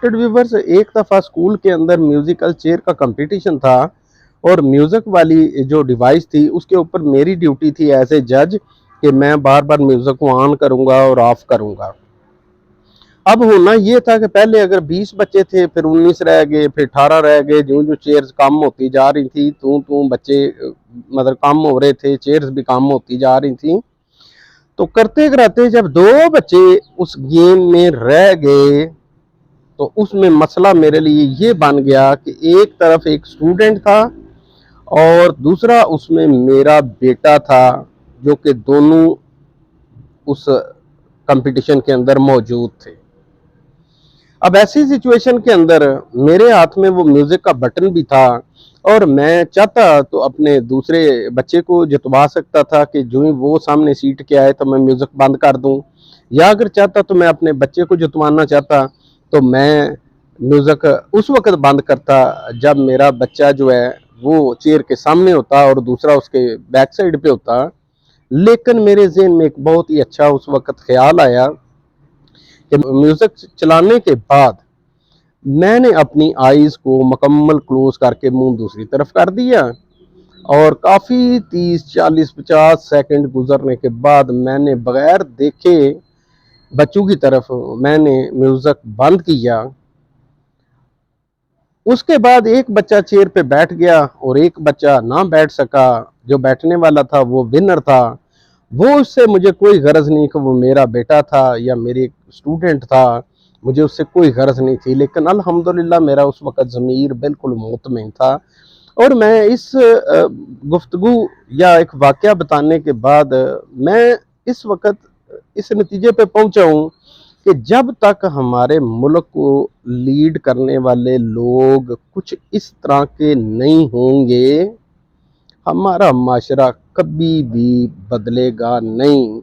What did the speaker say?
Viewers, एक दफ़ा school के अंदर म्यूज़िकल चेयर का कंपटीशन था और म्यूज़िक वाली जो डिवाइस थी उसके ऊपर मेरी ड्यूटी थी एज ए जज कि मैं बार बार म्यूज़िक को ऑन करूँगा और ऑफ करूँगा। अब होना ये था कि पहले अगर 20 बच्चे थे, फिर 19 रह गए, फिर 18 रह गए। जो जो चेयर्स कम होती जा रही थी, तू बच्चे मतलब कम हो रहे थे, चेयर्स भी कम होती जा रही थी। तो करते कराते जब 2 बच्चे उस गेम में रह गए तो उसमें मसला मेरे लिए ये बन गया कि एक तरफ एक स्टूडेंट था और दूसरा उसमें मेरा बेटा था, जो कि दोनों उस कंपटीशन के अंदर मौजूद थे। अब ऐसी सिचुएशन के अंदर मेरे हाथ में वो म्यूजिक का बटन भी था और मैं चाहता तो अपने दूसरे बच्चे को जितवा सकता था कि जो ही वो सामने सीट के आए तो मैं म्यूजिक बंद कर दूं, या अगर चाहता तो मैं अपने बच्चे को जितवाना चाहता तो मैं म्यूजिक उस वक्त बंद करता जब मेरा बच्चा जो है वो चेयर के सामने होता और दूसरा उसके बैक साइड पे होता। लेकिन मेरे ज़हन में एक बहुत ही अच्छा उस वक्त ख्याल आया कि म्यूजिक चलाने के बाद मैंने अपनी आईज को मुकम्मल क्लोज करके मुंह दूसरी तरफ कर दिया और काफ़ी 30 40 50 सेकंड गुजरने के बाद मैंने बगैर देखे बच्चों की तरफ मैंने म्यूजिक बंद किया। उसके बाद एक बच्चा चेयर पे बैठ गया और एक बच्चा ना बैठ सका। जो बैठने वाला था वो विनर था। वो उससे मुझे कोई गरज नहीं कि वो मेरा बेटा था या मेरे स्टूडेंट था, मुझे उससे कोई गरज नहीं थी। लेकिन अल्हम्दुलिल्लाह मेरा उस वक़्त ज़मीर बिल्कुल मुतमईन था और मैं इस गुफ्तगू या एक वाक़या बताने के बाद मैं इस वक़्त इस नतीजे पे पहुँचा हूँ कि जब तक हमारे मुल्क को लीड करने वाले लोग कुछ इस तरह के नहीं होंगे, हमारा माशरा कभी भी बदलेगा नहीं।